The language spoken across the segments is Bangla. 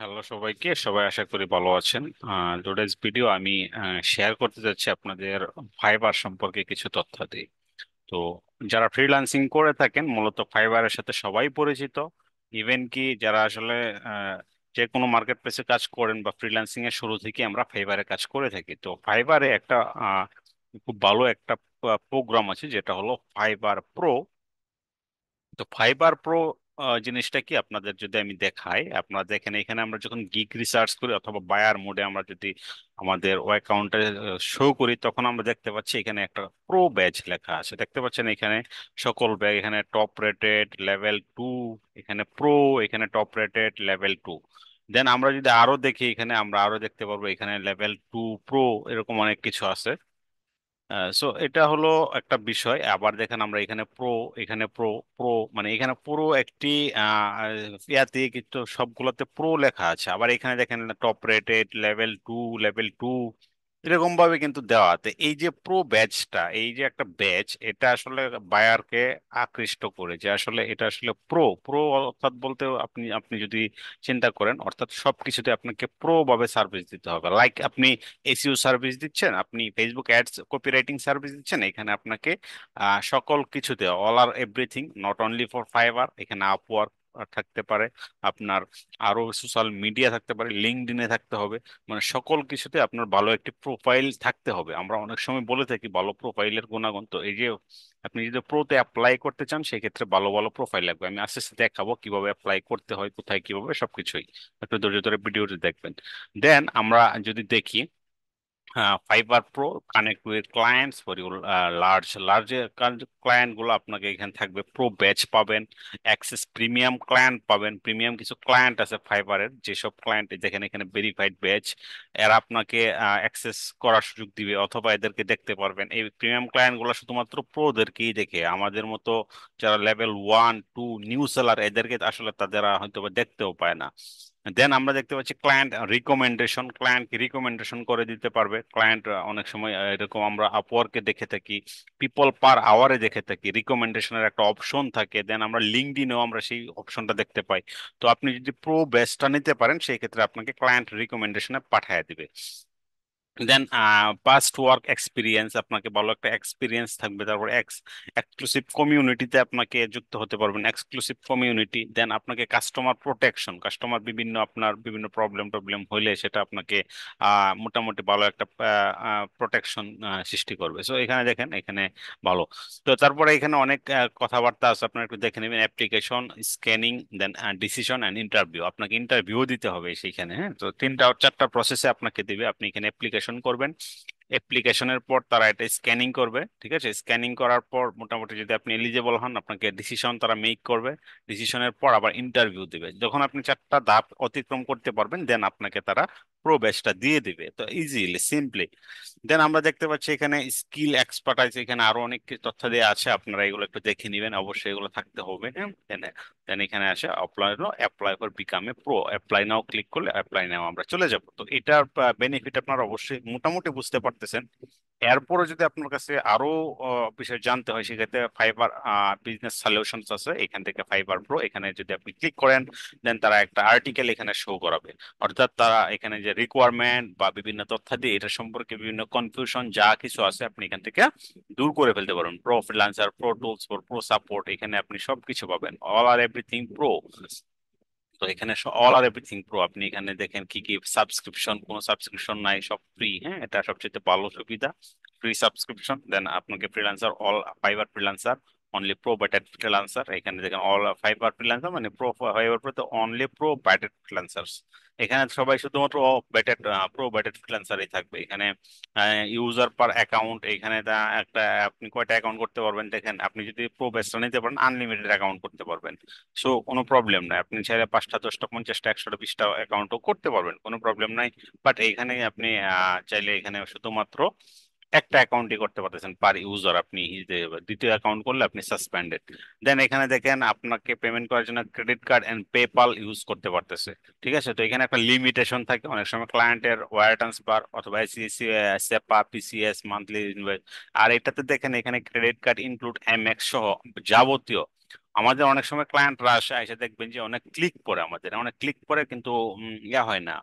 হ্যালো সবাইকে, সবাই আশা করি ভালো আছেন। টুডেজ ভিডিও আমি শেয়ার করতে যাচ্ছি আপনাদের ফাইবার সম্পর্কে কিছু তথ্যাদি। তো যারা ফ্রিল্যান্সিং করে থাকেন মূলত ফাইবারের সাথে সবাই পরিচিত। ইভেন কি যারা আসলে আহ, যে কোনো মার্কেট প্লেসে কাজ করেন বা ফ্রিল্যান্সিং এর শুরু থেকে আমরা ফাইবারে কাজ করে থাকি। তো ফাইবারে একটা খুব ভালো একটা প্রোগ্রাম আছে যেটা হলো ফাইবার প্রো। তো ফাইবার প্রো জিনিসটা কি আপনাদের যদি আমি দেখাই, আপনারা দেখেন এখানে আমরা যখন গিগ রিসার্চ করি অথবা বায়ার মোডে আমরা যদি আমাদের অ্যাকাউন্টে শো করি, তখন আমরা দেখতে পাচ্ছি এখানে একটা প্রো ব্যাচ লেখা আছে। দেখতে পাচ্ছেন এখানে সকল ব্যাগ, এখানে টপ রেটেড লেভেল 2, এখানে প্রো, এখানে টপ রেটেড লেভেল 2। দেন আমরা যদি আরো দেখি, এখানে আমরা আরো দেখতে পারবো এখানে লেভেল 2 প্রো, এরকম অনেক কিছু আছে। সো এটা হলো একটা বিষয়। আবার দেখেন আমরা এখানে প্রো, এখানে প্রো, প্রো, মানে এখানে পুরো একটি ইয়াতে কিন্তু সবগুলোতে প্রো লেখা আছে। আবার এখানে দেখেন টপ রেটেড লেভেল 2, এরকম ভাবে কিন্তু দেওয়া আছে। এই যে প্রো ব্যাচটা, এই যে একটা ব্যাচ, এটা আসলে বায়ারকে আকৃষ্ট করে যে আসলে এটা আসলে প্রো প্রো অর্থাৎ বলতে আপনি আপনি যদি চিন্তা করেন, অর্থাৎ সবকিছুতে আপনাকে প্রো ভাবে সার্ভিস দিতে হবে। লাইক আপনি এসইও সার্ভিস দিচ্ছেন, আপনি ফেসবুক অ্যাডস কপিরাইটিং সার্ভিস দিচ্ছেন, এখানে আপনাকে সকল কিছুতে অল আর everything, not only for Fiverr, এখানে আপওয়ার্ক থাকতে পারে, আপনার আরো সোশ্যাল মিডিয়া থাকতে পারে, লিঙ্কডইনে থাকতে হবে। মানে সকল কিছুতে আপনার ভালো একটি প্রোফাইল থাকতে হবে। আমরা অনেক সময় বলে থাকি ভালো প্রোফাইলের গুণাগুণ। তো এই যে আপনি যদি প্রোতে অ্যাপ্লাই করতে চান, সেক্ষেত্রে ভালো ভালো প্রোফাইল লাগবে। আমি আস্তে আস্তে দেখাবো কিভাবে অ্যাপ্লাই করতে হয়, কোথায় কিভাবে সবকিছুই। একটু ধৈর্য ধরে ভিডিওটি দেখবেন। দেন আমরা যদি দেখি, fibre pro connect with clients for your large large client গুলো আপনাকে এখানে থাকবে। প্রো ব্যাচ পাবেন, অ্যাক্সেস প্রিমিয়াম ক্লায়েন্ট পাবেন। প্রিমিয়াম কিছু ক্লায়েন্ট আছে ফাইবারের, যেসব ক্লায়েন্ট দেখেন এখানে ভেরিফাইড ব্যাচ, এরা আপনাকে অ্যাক্সেস করার সুযোগ দিবে অথবা এদেরকে দেখতে পারবেন। এই প্রিমিয়াম ক্লায়েন্ট গুলো শুধুমাত্র প্রোদেরকেই দেখে, আমাদের মতো যারা লেভেল 1, 2 নিউ সেলার, এদেরকে আসলে তাদের হয়তো বা দেখতেও পায় না। দেন আমরা দেখতে পাচ্ছি ক্লায়েন্ট রিকমেন্ডেশন, ক্লায়েন্ট রিকমেন্ডেশন করে দিতে পারবে ক্লায়েন্ট। অনেক সময় এরকম আমরা আপওয়ার্কে দেখে থাকি, পিপল পার আওয়ারে দেখে থাকি, রিকমেন্ডেশনের একটা অপশন থাকে। দেন আমরা লিঙ্কডইনেও আমরা সেই অপশনটা দেখতে পাই। তো আপনি যদি প্রো বেসটা নিতে পারেন, সেই ক্ষেত্রে আপনাকে ক্লায়েন্ট রিকমেন্ডেশনে পাঠিয়ে দিবে। দেন পাস্ট ওয়ার্ক এক্সপিরিয়েন্স, আপনাকে ভালো একটা এক্সপিরিয়েন্স থাকবে। তারপর এক্সক্লুসিভ কমিউনিটিতে আপনাকে যুক্ত হতে পারবেন, এক্সক্লুসিভ কমিউনিটি। দেন আপনাকে কাস্টমার প্রোটেকশন, কাস্টমার বিভিন্ন আপনার বিভিন্ন প্রবলেম টবলেম হইলে সেটা আপনাকে মোটামুটি ভালো একটা প্রোটেকশন সৃষ্টি করবে। সো এখানে দেখেন, এখানে ভালো। তো তারপরে এখানে অনেক কথাবার্তা আছে, আপনারা একটু দেখে নেবেন। Application, scanning, then decision and interview. আপনাকে ইন্টারভিউ দিতে হবে সেইখানে। হ্যাঁ, তো 3টা 4টা প্রসেসে আপনাকে দিবে। আপনি এখানে অ্যাপ্লিকেশন করবেন, অ্যাপ্লিকেশনের পর তারা এটা স্ক্যানিং করবে। ঠিক আছে, স্ক্যানিং করার পর মোটামুটি যদি আপনি এলিজেবল হন, আপনাকে ডিসিশন তারা মেক করবে। ডিসিশনের পর আবার ইন্টারভিউ দিবে। যখন আপনি 4টা ধাপ অতিক্রম করতে পারবেন, দেন আপনাকে তারা প্রো ব্যাচটা দিয়ে দিবে। তো ইজিলি সিম্পলি। দেন আমরা দেখতে পাচ্ছি এখানে স্কিল এক্সপার্টাইজ, এখানে আরো অনেক কিছু তথ্য দিয়ে আছে, আপনারা এগুলো একটু দেখে নেবেন। অবশ্যই এগুলো থাকতে হবে। হ্যাঁ, দেন এখানে আসে apply for become a pro, apply now click করলে অ্যাপ্লাই নাও আমরা চলে যাব। তো এটার বেনিফিট আপনারা অবশ্যই মোটামুটি বুঝতে পারতেছেন। এরপরে যদি আপনার কাছে আরো বিষয় জানতে হয়, সেক্ষেত্রে ফাইবার বিজনেস সলিউশনস আছে, এখান থেকে ফাইবার প্রো, এখানে যদি আপনি ক্লিক করেন, দেন তারা একটা আর্টিকেল এখানে শো করাবে। অর্থাৎ তারা এখানে যে রিকোয়ারমেন্ট বা বিভিন্ন তথ্যাদি, এটা সম্পর্কে বিভিন্ন কনফিউশন যা কিছু আছে আপনি এখান থেকে দূর করে ফেলতে পারবেন। Pro freelancer, pro tools, pro support, এখানে আপনি সবকিছু পাবেন, অল আর এভরিথিং প্রো। তো এখানে অল আর এভরিথিং প্রো। আপনি এখানে দেখেন কি কি সাবস্ক্রিপশন, কোনো সাবস্ক্রিপশন নাই, সব ফ্রি। হ্যাঁ, এটা সবচেয়ে ভালো সুবিধা, ফ্রি সাবস্ক্রিপশন। দেন আপনাকে freelancer, all Fiverr freelancer, only pro vetted freelancer. এখানে দেখেন অল ফাইবার ফ্রিল্যান্সার মানে প্রো ফাইবার প্রো, তো অনলি প্রো ব্যাটেড ফ্রিল্যান্সার্স। এখানে সবাই শুধুমাত্র ব্যাটেড প্রো ব্যাটেড ফ্রিল্যান্সারই থাকবে। এখানে ইউজার পার অ্যাকাউন্ট, এখানে একটা আপনি কয়টা অ্যাকাউন্ট করতে পারবেন দেখেন। আপনি যদি প্রো বেসটা নিতে পারেন, আনলিমিটেড অ্যাকাউন্ট করতে পারবেন। সো কোনো প্রবলেম নাই, আপনি চাইলে 5টা 10টা 50টা 100টা 20টা অ্যাকাউন্টও করতে পারবেন, কোনো প্রবলেম নাই। বাট এইখানে আপনি চাইলে এখানে শুধুমাত্র একটা অ্যাকাউন্টই করতে পারতেছেন পার ইউজার। আপনি দ্বিতীয় অ্যাকাউন্ট করলে আপনি সাসপেন্ডেড। দেন এখানে দেখেন আপনাকে পেমেন্ট করার জন্য credit card and PayPal use করতে পারতেছে। ঠিক আছে, তো এখানে একটা লিমিটেশন থাকে অনেক সময় ক্লায়েন্টের ওয়্যার ট্রান্সফার অথবা আইসিআইসি, সেপা, পিসিএস, মান্থলি। আর এটাতে দেখেন এখানে ক্রেডিট কার্ড ইনক্লুড এমএক্স সহ যাবতীয় আমাদের অনেক সময় ক্লায়েন্টরা আসে, এসে দেখবেন যে অনেক ক্লিক করে, আমাদের অনেক ক্লিক করে কিন্তু ইয়া হয় না,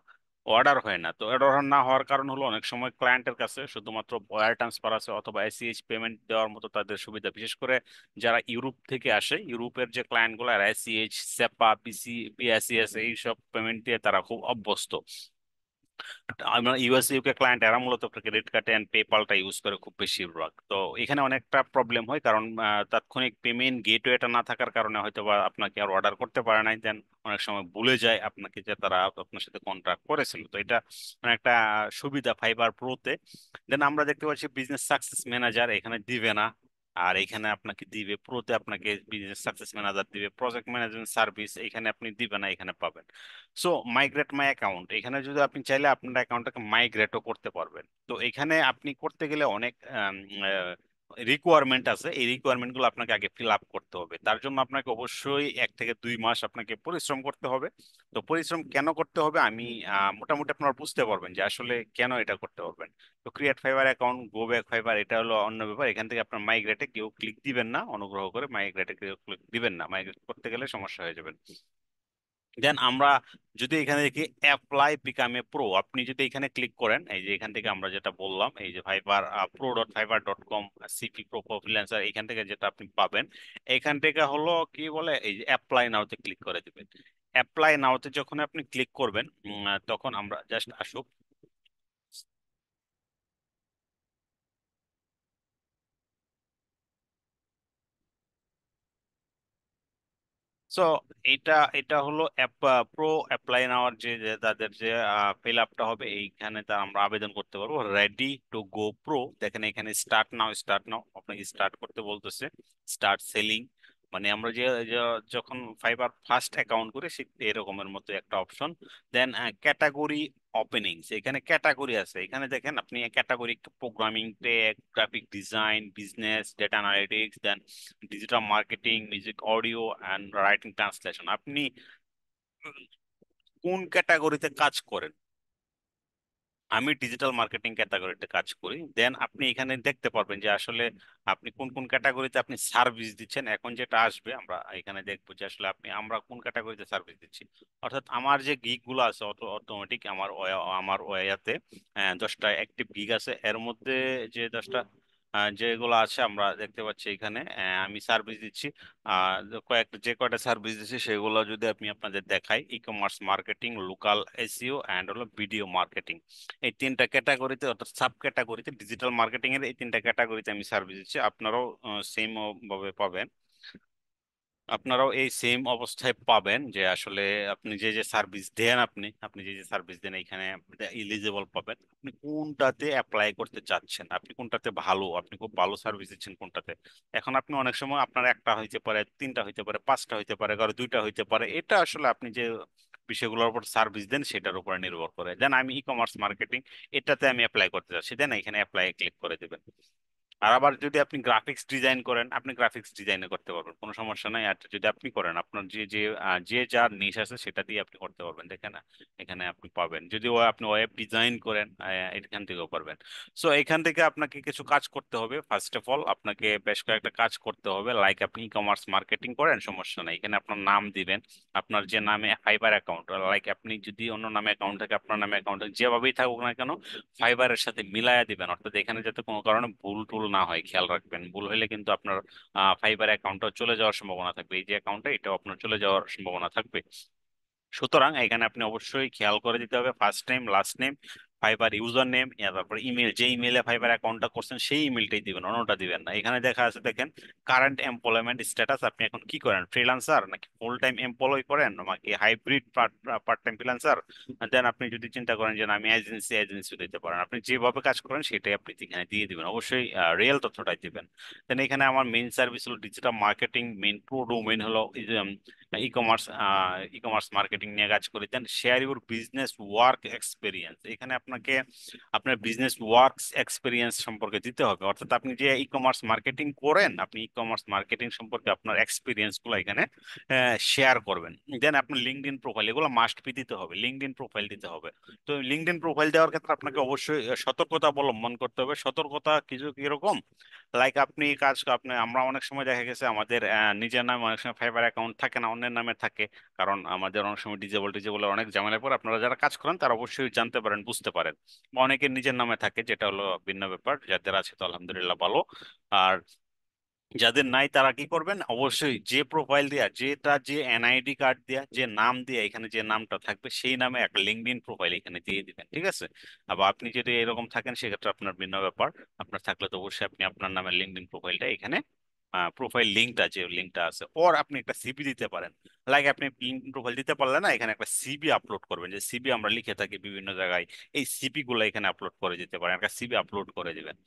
অর্ডার হয় না। তো অর্ডার না হওয়ার কারণ হলো অনেক সময় ক্লায়েন্টের কাছে শুধুমাত্র ওয়্যার ট্রান্সফার আছে অথবা এসিএইচ পেমেন্ট দেওয়ার মতো তাদের সুবিধা, বিশেষ করে যারা ইউরোপ থেকে আসে, ইউরোপের যে ক্লায়েন্ট গুলো এসিএইচ, সেপা, বিএসিএস এইসব পেমেন্ট দিয়ে তারা খুব অভ্যস্ত। আমরা ইউএস ইউকে ক্লায়েন্ট এরা মূলত ক্রেডিট কার্ড এন্ড পেপালটা ইউজ করে খুব বেশিরভাগ। তো এখানে অনেকটা প্রবলেম হয়, কারণ তাৎক্ষণিক পেমেন্ট গেটওয়েটা না থাকার কারণে হয়তো বা আপনাকে আর অর্ডার করতে পারে নাই, দেন অনেক সময় ভুলে যায় আপনাকে যে তারা আপনার সাথে কন্ট্রাক্ট করেছিল। তো এটা মানে একটা সুবিধা ফাইবার প্রোতে। দেন আমরা দেখতে পাচ্ছি বিজনেস সাকসেস ম্যানেজার এখানে দিবে না, আর এখানে আপনাকে দিবে প্রোতে, আপনাকে বিজনেস সাকসেস ম্যানেজার দিবে। প্রজেক্ট ম্যানেজমেন্ট সার্ভিস এখানে আপনি দিবে না, এখানে পাবেন। সো মাইগ্রেট মাই অ্যাকাউন্ট, এখানে যদি আপনি চাইলে আপনার অ্যাকাউন্টটাকে মাইগ্রেটও করতে পারবেন। তো এখানে আপনি করতে গেলে অনেক রিকোয়ারমেন্ট আছে, এই রিকোয়ারমেন্ট গুলো আপনাকে আগে ফিল আপ করতে হবে। তার জন্য আপনাকে অবশ্যই 1 থেকে 2 মাস আপনাকে পরিশ্রম করতে হবে। তো পরিশ্রম কেন করতে হবে আমি মোটামুটি আপনারা বুঝতে পারবেন যে আসলে কেন এটা করতে পারবেন। তো create fibre account, go back fibre, এটা হলো অন্য ব্যাপার। এখান থেকে আপনার মাইগ্রেটে কেউ ক্লিক দিবেন না, অনুগ্রহ করে মাইগ্রেটে কেউ ক্লিক দিবেন না, মাইগ্রেট করতে গেলে সমস্যা হয়ে যাবে। দেন আমরা যদি এখানে দেখি অ্যাপ্লাই বিকাম এ প্রো, আপনি যদি এখানে ক্লিক করেন, এই যে এখান থেকে আমরা যেটা বললাম, এই যে fibre pro.fiverr.com CP pro freelancer, এখান থেকে যেটা আপনি পাবেন, এখান থেকে হলো কি বলে, এই যে অ্যাপ্লাই নাওতে ক্লিক করে দিবেন। অ্যাপ্লাই নাওতে যখন আপনি ক্লিক করবেন, তখন আমরা জাস্ট আসুক। সো এটা এটা হলো প্রো অ্যাপ্লাই নাওয়ার যে তাদের যে ফিল আপটা হবে, এইখানে তা আমরা আবেদন করতে পারবো। রেডি টু গো প্রো, দেখেন এখানে স্টার্ট নাও, স্টার্ট নাও আপনাকে স্টার্ট করতে বলতেছে। স্টার্ট সেলিং, মানে আমরা যখন ফাইবার ফার্স্ট অ্যাকাউন্ট করি ঠিক এরকমের মতো একটা অপশন। দেন ক্যাটাগরি ওপেনিংস, এখানে ক্যাটাগরি আছে, এখানে দেখেন আপনি category programming, tech, graphic design, business, data analytics, then digital marketing, music, audio and writing translation. আপনি কোন ক্যাটাগরিতে কাজ করেন? আমি ডিজিটাল মার্কেটিং ক্যাটাগরিতে কাজ করি। দেন আপনি এখানে দেখতে পারবেন যে আসলে আপনি কোন কোন ক্যাটাগরিতে আপনি সার্ভিস দিচ্ছেন। এখন যেটা আসবে আমরা এখানে দেখবো যে আসলে আমরা কোন ক্যাটাগরিতে সার্ভিস দিচ্ছি। অর্থাৎ আমার যে গিগ গুলো আছে অটোমেটিক আমার ওয়াতে 10টা অ্যাক্টিভ গিগ আছে, এর মধ্যে যে 10টা যেগুলো আছে আমরা দেখতে পাচ্ছি এখানে আমি সার্ভিস দিচ্ছি। যে কয়টা সার্ভিস দিচ্ছি সেগুলো যদি আমি আপনাদের দেখাই, ই commerce marketing, local SEO and হলো ভিডিও মার্কেটিং, এই 3টা ক্যাটাগরিতে, অর্থাৎ সাব ক্যাটাগরিতে, ডিজিটাল মার্কেটিং এর এই 3টা ক্যাটাগরিতে আমি সার্ভিস দিচ্ছি। আপনারাও সেম ভাবে পাবেন, আপনারাও এই সেম অবস্থায় পাবেন যে আসলে আপনি যে যে সার্ভিস দেন, আপনি যে যে সার্ভিস দেন এখানে ইলিজিবল পাবেন। আপনি কোনটাতে অ্যাপ্লাই করতে চাচ্ছেন, আপনি কোনটাতে ভালো, আপনি খুব ভালো সার্ভিস দিচ্ছেন কোনটাতে। এখন আপনি অনেক সময় আপনার একটা হইতে পারে, 3টা হইতে পারে, 5টা হইতে পারে, কারো 2টা হইতে পারে, এটা আসলে আপনি যে বিষয়গুলোর উপর সার্ভিস দেন সেটার উপর নির্ভর করে। দেন আমি ই কমার্স মার্কেটিং, এটাতে আমি অ্যাপ্লাই করতে চাচ্ছি, দেন এখানে অ্যাপ্লাই ক্লিক করে দেবেন। আর আবার যদি আপনি গ্রাফিক্স ডিজাইন করেন, আপনি গ্রাফিক্স ডিজাইনে করতে পারবেন, কোনো সমস্যা নাই। আর যদি আপনি করেন, আপনার যে যার নিশ আছে সেটা দিয়ে আপনি করতে পারবেন। দেখেন এখানে আপনি পাবেন, যদি আপনি ওয়েব ডিজাইন করেন এখান থেকেও পারবেন। সো এখান থেকে আপনাকে কিছু কাজ করতে হবে। ফার্স্ট অফ অল আপনাকে বেশ কয়েকটা কাজ করতে হবে। লাইক আপনি ই কমার্স মার্কেটিং করেন, সমস্যা নাই, এখানে আপনার নাম দিবেন, আপনার যে নামে ফাইবার অ্যাকাউন্ট, লাইক আপনি যদি অন্য নামে অ্যাকাউন্ট থাকে, আপনার নামে অ্যাকাউন্ট থাকে, যেভাবেই থাকুক না কেন ফাইবারের সাথে মিলায়া দিবেন। অর্থাৎ এখানে যাতে কোনো কারণে ভুল টুল না হয় খেয়াল রাখবেন, ভুল হলে কিন্তু আপনার ফাইবার অ্যাকাউন্টটা চলে যাওয়ার সম্ভাবনা থাকবে, এই যে অ্যাকাউন্টটা এটাও আপনার চলে যাওয়ার সম্ভাবনা থাকবে। সুতরাং এখানে আপনি অবশ্যই খেয়াল করে দিতে হবে first name, last name, fibre user name, তারপর ইমেল, যে ইমেলে ফাইবার অ্যাকাউন্টটা করছেন সেই ইমেলটাই দিবেন, অন্যটা দিবেন না। এখানে দেখা আছে দেখেন কারেন্ট এমপ্লয়মেন্ট স্ট্যাটাস, আপনি এখন কি করেন, ফ্রিল্যান্সার নাকি ফুল টাইম এমপ্লয় করেন নাকি হাইব্রিড পার্ট টাইম ফ্রিল্যান্সার। দেন আপনি যদি চিন্তা করেন যে না, আমি এজেন্সি দিতে পারেন, আপনি যেভাবে কাজ করেন সেটাই আপনি এখানে দিয়ে দিবেন, অবশ্যই রিয়েল তথ্যটাই দিবেন। দেন এখানে আমার মেইন সার্ভিস হলো digital marketing, main pro domain হলো e commerce e commerce marketing নিয়ে কাজ করি, then share your business work experience. এখানে আপনাকে আপনার বিজনেস ওয়ার্কস এক্সপিরিয়েন্স সম্পর্কে দিতে হবে, অর্থাৎ আপনি যে ই কমার্স মার্কেটিং করেন, আপনি ই কমার্স মার্কেটিং সম্পর্কে আপনার এক্সপিরিয়েন্স গুলো এখানে শেয়ার করবেন। দেন আপনার লিঙ্কডইন প্রোফাইল, এগুলো মাস্ট বি দিতে হবে, লিঙ্কডইন প্রোফাইল দিতে হবে। তো লিঙ্কডইন প্রোফাইল দেওয়ার ক্ষেত্রে আপনাকে অবশ্যই সতর্কতা অবলম্বন করতে হবে। সতর্কতা কিছু কিরকম, লাইক আপনি আপনি আমরা অনেক সময় দেখা গেছে আমাদের নিজের নামে অনেক সময় ফাইবার অ্যাকাউন্ট থাকে না, অন্যের নামে থাকে। কারণ আমাদের অনেক সময় ডিজেবল অনেক ঝামেলা পড়ে, আপনারা যারা কাজ করেন তারা অবশ্যই জানতে পারেন, বুঝতে পারেন। বা অনেকের নিজের নামে থাকে, যেটা হলো ভিন্ন ব্যাপার। যাদের আছে তো আলহামদুলিল্লাহ ভালো। আর যাদের নাই তারা কি করবেন, অবশ্যই যে প্রোফাইল দিয়া, যেটা যে এনআইডি কার্ড দিয়া, যে নাম দিয়ে এখানে যে নামটা থাকবে সেই নামে একটা লিঙ্কডইন প্রোফাইল এখানে দিয়ে দিবেন, ঠিক আছে? আবার আপনি যদি এরকম থাকেন সেক্ষেত্রে আপনার ভিন্ন ব্যাপার। আপনার থাকলে তো অবশ্যই আপনি আপনার নামে লিঙ্কডইন প্রোফাইলটা এখানে, প্রোফাইল লিঙ্কটা যে লিঙ্কটা আছে, ওর আপনি একটা সিবি দিতে পারেন। লাইক আপনি লিঙ্কডইন প্রোফাইল দিতে পারলেন না, এখানে একটা সিবি আপলোড করবেন, যে সিবি আমরা লিখে থাকি বিভিন্ন জায়গায়, এই সিবি গুলো এখানে আপলোড করে দিতে পারেন, একটা সিবি আপলোড করে দিবেন।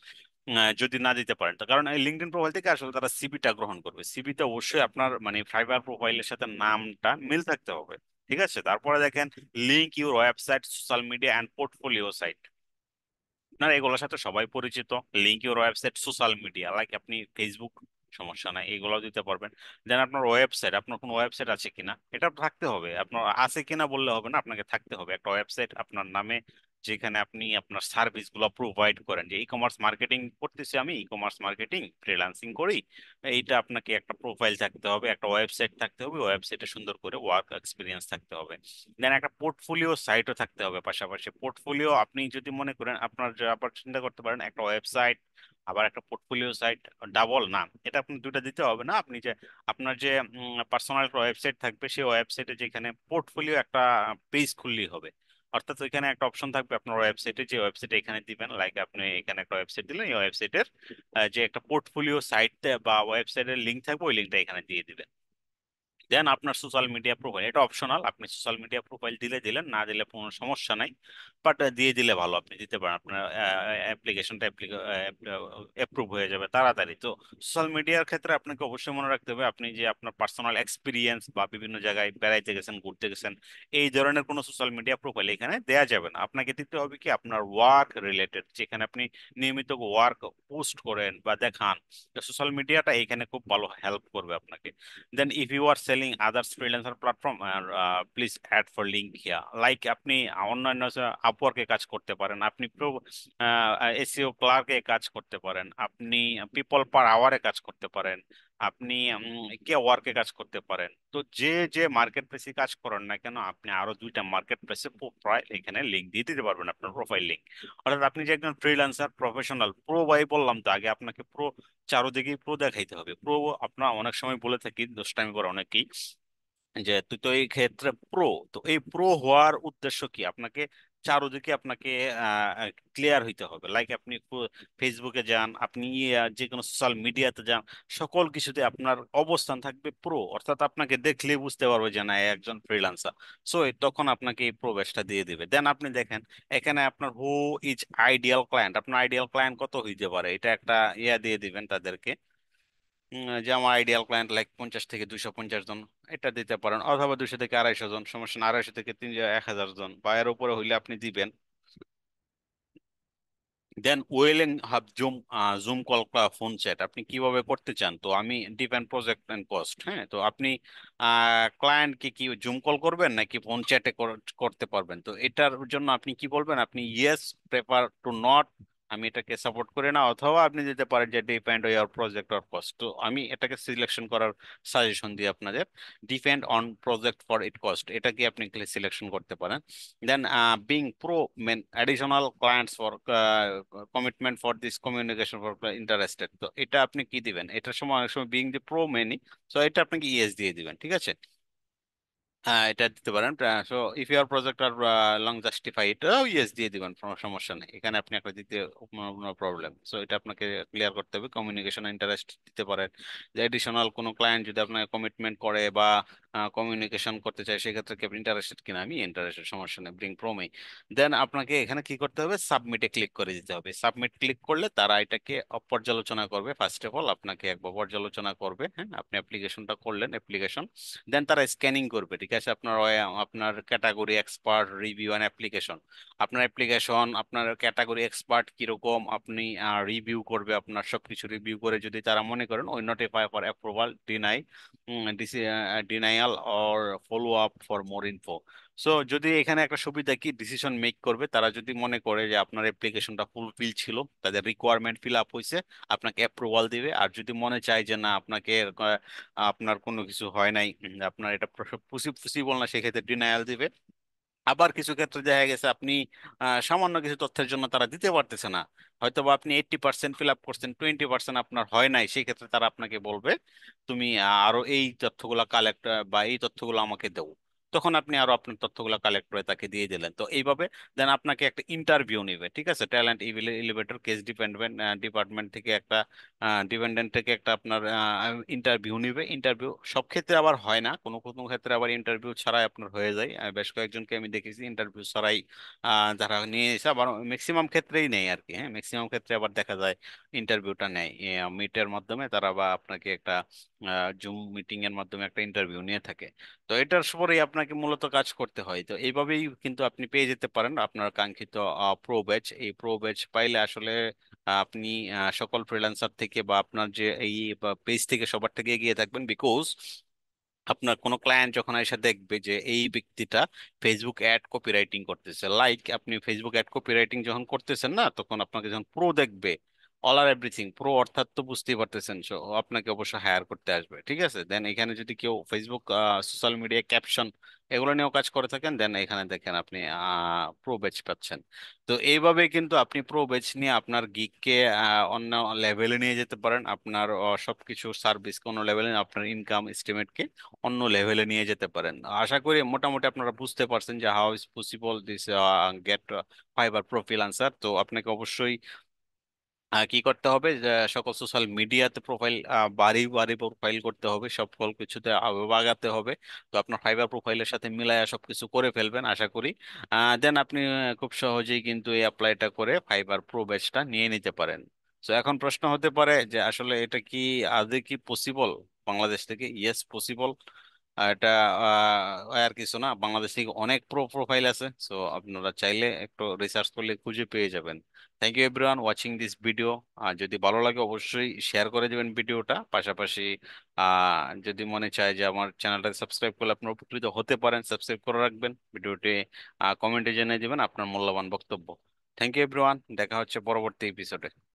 যদি না দিতে পারেন তো, কারণ এই লিঙ্কডইন প্রোফাইল থেকে আসলে তারা সিবিটা গ্রহণ করবে। সিবিতে অবশ্যই আপনার মানে ফাইবার প্রোফাইলের সাথে নামটা মিল থাকতে হবে, ঠিক আছে? তারপরে দেখেন, link your website, social media and portfolio site. আপনার এগুলোর সাথে সবাই পরিচিত। Link your website, social media, like আপনি ফেসবুক, সমস্যা নাই, এগুলো দিতে পারবেন। দেন আপনার ওয়েবসাইট, আপনার কোনো ওয়েবসাইট আছে কিনা এটা থাকতে হবে। আপনার আছে কিনা বললে হবে না, আপনাকে থাকতে হবে একটা ওয়েবসাইট আপনার নামে, যেখানে আপনি আপনার সার্ভিস গুলো প্রোভাইড করেন। যে ই কমার্স মার্কেটিং করতেছি, আমি ই কমার্স মার্কেটিং ফ্রিল্যান্সিং করি, এইটা আপনাকে একটা প্রোফাইল থাকতে হবে, একটা ওয়েবসাইট থাকতে হবে, ওয়েবসাইটে সুন্দর করে ওয়ার্ক এক্সপিরিয়েন্স থাকতে হবে। দেন একটা পোর্টফোলিও সাইটও থাকতে হবে পাশাপাশি। পোর্টফোলিও আপনি যদি মনে করেন আপনার আবার চিন্তা করতে পারেন, একটা ওয়েবসাইট আবার একটা পোর্টফোলিও সাইট ডাবল না, এটা আপনি দুইটা দিতে হবে না। আপনি যে আপনার যে পার্সোনাল ওয়েবসাইট থাকবে, সেই ওয়েবসাইটে যেখানে পোর্টফোলিও একটা পেজ খুললেই হবে। অর্থাৎ ওইখানে একটা অপশন থাকবে আপনার ওয়েবসাইটে, যে ওয়েবসাইটে এখানে দিবেন, লাইক আপনি এখানে একটা ওয়েবসাইট দিলেন, এই ওয়েবসাইটের যে একটা পোর্টফোলিও সাইট বা ওয়েবসাইটের লিঙ্ক থাকবে, ওই লিঙ্কটা এখানে দিয়ে দিবেন। দেন আপনার সোশ্যাল মিডিয়া প্রোফাইল, এটা অপশনাল, আপনি সোশ্যাল মিডিয়া প্রোফাইল দিলে দিলেন, না দিলে কোনো সমস্যা নাই। বাট দিয়ে দিলে ভালো, আপনি দিতে পারেন, আপনার অ্যাপ্লিকেশনটা অ্যাপ্রুভ হয়ে যাবে তাড়াতাড়ি। তো সোশ্যাল মিডিয়ার ক্ষেত্রে আপনাকে অবশ্যই মনে রাখতে হবে, আপনি যে আপনার পার্সোনাল এক্সপিরিয়েন্স বা বিভিন্ন জায়গায় বেড়াইতে গেছেন, ঘুরতে গেছেন, এই ধরনের কোনো সোশ্যাল মিডিয়া প্রোফাইল এখানে দেয়া যাবে না। আপনাকে দিতে হবে কি, আপনার ওয়ার্ক রিলেটেড, যেখানে আপনি নিয়মিত ওয়ার্ক পোস্ট করেন বা দেখান, সোশ্যাল মিডিয়াটা এখানে খুব ভালো হেল্প করবে আপনাকে। Then if you are selling others freelancer platform, please add for link here. Like আপনি অন্যান্য আপওয়ার্কে কাজ করতে পারেন, আপনি এসইও ক্লার্কে কাজ করতে পারেন, আপনি পিপল পার আওয়ারে কাজ করতে পারেন, আপনি কে ওয়ার্কে কাজ করতে পারেন। তো যে যে মার্কেট প্লেসে কাজ করেন না কেন, আপনি আরো দুইটা মার্কেট প্লেসে প্রোফাইল এখানে লিঙ্ক দিয়ে দিতে পারবেন, আপনার প্রোফাইল লিঙ্ক। অর্থাৎ আপনি যে একজন ফ্রিল্যান্সার প্রফেশনাল প্রো, বাই বললাম তো আগে, আপনাকে প্রো চারোদিকে প্রো দেখাইতে হবে। প্রো, আপনার অনেক সময় বলে থাকি, দুষ্টামি করে অনেকেই, যে তুই তো এই ক্ষেত্রে প্রো। তো এই প্রো হওয়ার উদ্দেশ্য কি, আপনাকে চারোদিকে আপনাকে ক্লিয়ার হইতে হবে। লাইক আপনি ফেসবুকে যান, আপনি যে কোনো সোশ্যাল মিডিয়াতে যান, সকল কিছুতে আপনার অবস্থান থাকবে প্রো, অর্থাৎ আপনাকে দেখলে বুঝতে পারবে যে না, এ একজন ফ্রিল্যান্সার। সো তখন আপনাকে এই প্রো ব্যাচটা দিয়ে দিবে। দেন আপনি দেখেন এখানে আপনার হু ইজ আইডিয়াল ক্লায়েন্ট, আপনার আইডিয়াল ক্লায়েন্ট কত হইতে পারে, এটা একটা দিয়ে দিবেন তাদেরকে। যে আমার আইডিয়াল ক্লায়েন্ট লাইক 50 থেকে 250 জন, এটা দিতে পারেন। অথবা 200 থেকে 250 জন, সমস্যা না, 250 থেকে 1000 জন বা এর উপরে হইলে আপনি দিবেন। Then well and hub Zoom, Zoom call, phone chat আপনি কিভাবে করতে চান। তো আমি ডিপেন্ড প্রজেক্ট এন্ড কস্ট, হ্যাঁ। তো আপনি ক্লায়েন্টকে কি জুম কল করবেন নাকি ফোন চ্যাটে করতে পারবেন, তো এটার জন্য আপনি কি বলবেন, আপনি ইয়েস, প্রেফার টু নট, আমি এটাকে সাপোর্ট করি না। অথবা আপনি দিতে পারেন যে depend on year project or cost. তো আমি এটাকে সিলেকশন করার সাজেশন দিই আপনাদের, depend on project for it cost, এটা কি আপনি সিলেকশন করতে পারেন। Then being pro mean additional clients for commitment for this communication for interested, তো এটা আপনি কি দিবেন, এটার সময় অনেক সময় বিং দি প্রো মেনি, তো এটা আপনাকে ইয়েস দিয়ে দিবেন, ঠিক আছে? হ্যাঁ, এটা দিতে পারেন। So if your project are long justified, yes দিয়ে দিবেন, কোনো সমস্যা নেই। এখানে আপনি একটা দিতে কোনো প্রবলেম, সো এটা আপনাকে ক্লিয়ার করতে হবে। কমিউনিকেশন ইন্টারেস্ট দিতে পারেন, যে এডিশনাল কোনো ক্লায়েন্ট যদি আপনাকে কমিটমেন্ট করে বা কমিউনিকেশন করতে চাই, সেক্ষেত্রে কি আপনি ইন্টারেস্টেড কিনা? আমি ইন্টারেস্টেড, সমস্যা নেই, ব্রিং প্রোমে। দেন আপনাকে এখানে কি করতে হবে, সাবমিটে ক্লিক করে দিতে হবে। সাবমিট ক্লিক করলে তারা এটাকে পর্যালোচনা করবে। ফার্স্ট অফ অল আপনাকে একবার পর্যালোচনা করবে, হ্যাঁ, আপনি অ্যাপ্লিকেশনটা করলেন, অ্যাপ্লিকেশন, দেন তারা স্ক্যানিং করবে, ঠিক আছে, আপনার আপনার category expert review and application, আপনার অ্যাপ্লিকেশন, আপনার ক্যাটাগরি এক্সপার্ট কিরকম, আপনি রিভিউ করবে, আপনার সবকিছু রিভিউ করে যদি তারা মনে করেন ওই notify for approval, deny, denial or follow up for more info. So যদি এখানে একটা সুবিধা কি, ডিসিশন মেক করবে তারা, যদি মনে করে যে আপনার অ্যাপ্লিকেশনটা ফুলফিল ছিল, তাদের রিকোয়ারমেন্ট ফিল আপ হয়েছে, আপনাকে অ্যাপ্রুভাল দিবে। আর যদি মনে চায় যে না, আপনাকে আপনার কোনো কিছু হয় নাই, আপনার এটা পসিবল না, সেক্ষেত্রে ডিনায়াল দিবে। আবার কিছু ক্ষেত্রে দেখা গেছে আপনি সামান্য কিছু তথ্যের জন্য তারা দিতে পারতেছে না, হয়তো বা আপনি 80% ফিল আপ করছেন, 20% আপনার হয় নাই, সেই ক্ষেত্রে তারা আপনাকে বলবে তুমি আরো এই তথ্যগুলো কালেক্ট বা এই তথ্যগুলো আমাকে দাও। তখন আপনি আরো আপনার তথ্যগুলো কালেক্ট করে তাকে দিয়ে দিলেন। তো এইভাবে দেন আপনাকে একটা ইন্টারভিউ নেবে, ঠিক আছে, talent elevator case dependent department থেকে একটা, ডিপেন্ডেন্ট থেকে একটা আপনার ইন্টারভিউ নিবে। ইন্টারভিউ সব ক্ষেত্রে আবার হয় না, কোনো কোনো ক্ষেত্রে আবার ইন্টারভিউ ছাড়াই আপনার হয়ে যায়। বেশ কয়েকজনকে আমি দেখেছি ইন্টারভিউ ছাড়াই যারা নিয়ে এসে, আবার ম্যাক্সিমাম ক্ষেত্রেই নেই আর কি, হ্যাঁ, ম্যাক্সিমাম ক্ষেত্রে আবার দেখা যায় ইন্টারভিউটা নেয় মিটের মাধ্যমে তারা, বা আপনাকে একটা জুম মিটিং এর মাধ্যমে একটা ইন্টারভিউ নিয়ে থাকে। তো এটার পরেই আপনাকে মূলত কাজ করতে হয়। তো এইভাবেই কিন্তু আপনি পেয়ে যেতে পারেন আপনার কাঙ্ক্ষিত প্রো ব্যাচ। এই প্রো ব্যাচ পাইলে আসলে আপনি সকল ফ্রিল্যান্সার থেকে বা আপনার যে এই পেজ থেকে সবার থেকে এগিয়ে থাকবেন। বিকজ আপনার কোনো ক্লায়েন্ট যখন এসে দেখবে যে এই ব্যক্তিটা ফেসবুক অ্যাড কপিরাইটিং করতেছে, লাইক আপনি ফেসবুক অ্যাড কপিরাইটিং যখন করতেছেন না, তখন আপনাকে যখন প্রো দেখবে, অল আর এভরিথিং প্রো অর্থাৎ তো বুঝতেই পারতেছেন, সো আপনাকে অবশ্যই হায়ার করতে আসবে, ঠিক আছে। দেন এখানে যদি কেউ ফেসবুক সোশ্যাল মিডিয়া ক্যাপশন এগুলো নিয়েও কাজ করে থাকেন, দেন এখানে দেখেন আপনি প্রো ব্যাচ পাচ্ছেন। তো এইভাবে কিন্তু আপনি প্রো ব্যাচ নিয়ে আপনার গিগকে অন্য লেভেলে নিয়ে যেতে পারেন, আপনার সবকিছু সার্ভিস কোনো লেভেলে, আপনার ইনকাম এস্টিমেটকে অন্য লেভেলে নিয়ে যেতে পারেন। আশা করি মোটামুটি আপনারা বুঝতে পারছেন যে how is possible this get Fiverr profile answer. তো আপনাকে অবশ্যই কি করতে হবে, যে সকল সোশ্যাল মিডিয়াতে প্রোফাইল, বাড়ি বাড়ি প্রোফাইল করতে হবে, সকল কিছুতে বাগাতে হবে। তো আপনার ফাইবার প্রোফাইলের সাথে মিলায়া সবকিছু করে ফেলবেন আশা করি। দেন আপনি খুব সহজেই কিন্তু এই অ্যাপ্লাইটা করে ফাইবার প্রো ব্যাচটা নিয়ে নিতে পারেন। তো এখন প্রশ্ন হতে পারে যে আসলে এটা কি আদৌ কি পসিবল বাংলাদেশ থেকে? Yes, possible. এটা আর কিছু না, বাংলাদেশ থেকে অনেক প্রোফাইল আছে, সো আপনারা চাইলে একটু রিসার্চ করলে খুঁজে পেয়ে যাবেন। Thank you everyone watching this video. আর যদি ভালো লাগে অবশ্যই শেয়ার করে দেবেন ভিডিওটা। পাশাপাশি যদি মনে চায় যে আমার চ্যানেলটা সাবস্ক্রাইব করলে আপনারা উপকৃত হতে পারেন, সাবস্ক্রাইব করে রাখবেন। ভিডিওটি কমেন্টে জানিয়ে দেবেন আপনার মূল্যবান বক্তব্য। থ্যাংক ইউ এভরিওয়ান, দেখা হচ্ছে পরবর্তী এপিসোডে।